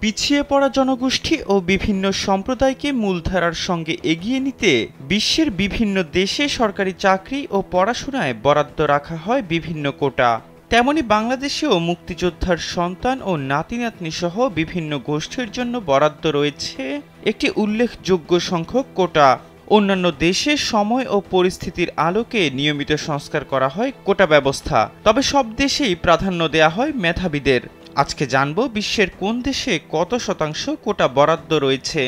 পিছিয়ে পড়া জনগোষ্ঠী ও বিভিন্ন সম্প্রদায়কে মূলধারার সঙ্গে এগিয়ে নিতে বিশ্বের বিভিন্ন দেশে সরকারি চাকরি ও পড়াশোনায় বরাদ্দ রাখা হয় বিভিন্ন কোটা। তেমনি বাংলাদেশেও মুক্তিযোদ্ধার সন্তান ও নাতি নাতনি সহ বিভিন্ন গোষ্ঠীর জন্য বরাদ্দ রয়েছে একটি উল্লেখযোগ্য সংখ্যক কোটা। অন্যান্য দেশে সময় ও পরিস্থিতির আলোকে নিয়মিত সংস্কার করা হয় কোটা ব্যবস্থা, তবে সব দেশেই প্রাধান্য দেয়া হয় মেধাবীদের। আজকে জানব বিশ্বের কোন দেশে কত শতাংশ কোটা বরাদ্দ রয়েছে।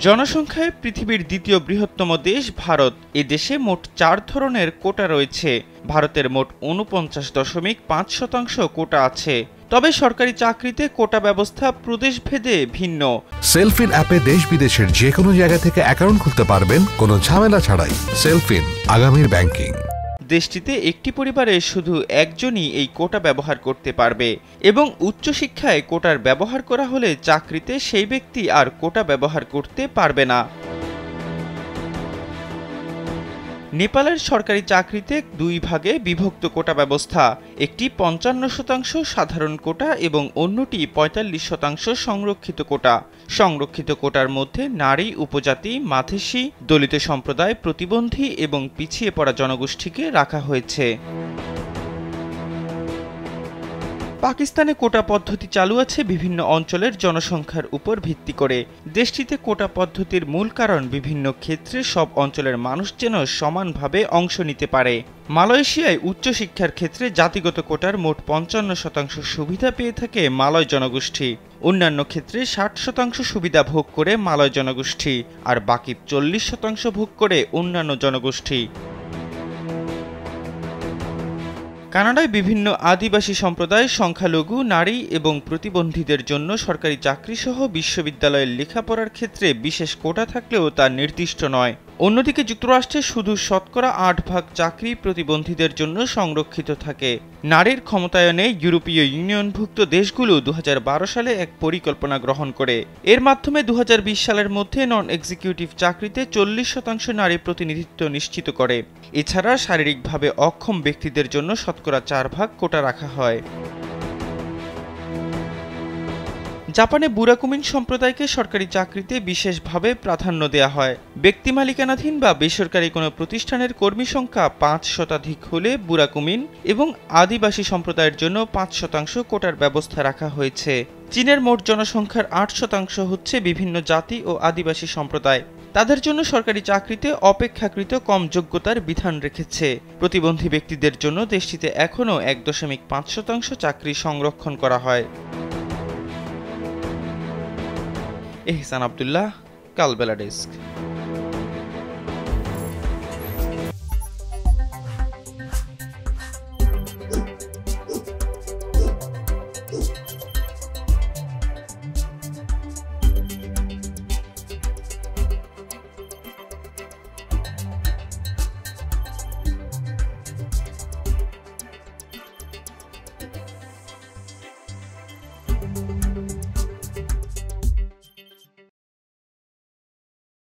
জনসংখ্যায় পৃথিবীর দ্বিতীয় বৃহত্তম দেশ ভারত। এ দেশে মোট 4 ধরনের কোটা রয়েছে। ভারতের মোট 49.5% কোটা আছে। তবে সরকারি চাকরিতে কোটা ব্যবস্থা প্রদেশভেদে ভিন্ন। সেলফিন অ্যাপে দেশ বিদেশের যে কোনো জায়গা থেকে অ্যাকাউন্ট খুলতে পারবেন কোনো ঝামেলা ছাড়াই। সেলফিন, আগামীর ব্যাংকিং। দেশটিতে একটি পরিবারে শুধু একজনই এই কোটা ব্যবহার করতে পারবে এবং উচ্চশিক্ষায় কোটার ব্যবহার করা হলে চাকরিতে সেই ব্যক্তি আর কোটা ব্যবহার করতে পারবে না। নেপালের সরকারি চাকরিতে 2 ভাগে বিভক্ত কোটা ব্যবস্থা, একটি 55% সাধারণ কোটা এবং অন্যটি 45% সংরক্ষিত কোটা। সংরক্ষিত কোটার মধ্যে নারী, উপজাতি, মাঝেসি, দলিত সম্প্রদায়, প্রতিবন্ধী এবং পিছিয়ে পড়া জনগোষ্ঠীকে রাখা হয়েছে। পাকিস্তানে কোটা পদ্ধতি চালু আছে বিভিন্ন অঞ্চলের জনসংখ্যার উপর ভিত্তি করে। দেশটিতে কোটা পদ্ধতির মূল কারণ বিভিন্ন ক্ষেত্রে সব অঞ্চলের মানুষ যেন সমানভাবে অংশ নিতে পারে। মালয়েশিয়ায় উচ্চশিক্ষার ক্ষেত্রে জাতিগত কোটার মোট 55% সুবিধা পেয়ে থাকে মালয় জনগোষ্ঠী। অন্যান্য ক্ষেত্রে 60% সুবিধা ভোগ করে মালয় জনগোষ্ঠী আর বাকি 40% ভোগ করে অন্যান্য জনগোষ্ঠী। কানাডায় বিভিন্ন আদিবাসী সম্প্রদায়, সংখ্যালঘু, নারী এবং প্রতিবন্ধীদের জন্য সরকারি চাকরিসহ বিশ্ববিদ্যালয়ের লেখাপড়ার ক্ষেত্রে বিশেষ কোটা থাকলেও তা নির্দিষ্ট নয়। অন্যদিকে যুক্তরাষ্ট্রে শুধু শতকরা 8% চাকরি প্রতিবন্ধীদের জন্য সংরক্ষিত থাকে। নারীর ক্ষমতায়নে ইউরোপীয় ইউনিয়নভুক্ত দেশগুলো 2012 সালে এক পরিকল্পনা গ্রহণ করে। এর মাধ্যমে 2020 সালের মধ্যে নন এক্সিকিউটিভ চাকরিতে 40% নারী প্রতিনিধিত্ব নিশ্চিত করে। এছাড়া শারীরিকভাবে অক্ষম ব্যক্তিদের জন্য শতকরা 4% কোটা রাখা হয়। জাপানে বুরাকুমিন সম্প্রদায়কে সরকারি চাকরিতে বিশেষভাবে প্রাধান্য দেয়া হয়। ব্যক্তি মালিকানাধীন বা বেসরকারি কোনো প্রতিষ্ঠানের কর্মী সংখ্যা 5% হলে বুরাকুমিন এবং আদিবাসী সম্প্রদায়ের জন্য 5% কোটার ব্যবস্থা রাখা হয়েছে। চীনের মোট জনসংখ্যার 8% হচ্ছে বিভিন্ন জাতি ও আদিবাসী সম্প্রদায়। তাদের জন্য সরকারি চাকরিতে অপেক্ষাকৃত কম যোগ্যতার বিধান রেখেছে। প্রতিবন্ধী ব্যক্তিদের জন্য দেশটিতে এখনও 1.5% চাকরি সংরক্ষণ করা হয়। এহসান আব্দুল্লাহ, কালবেলা ডেস্ক।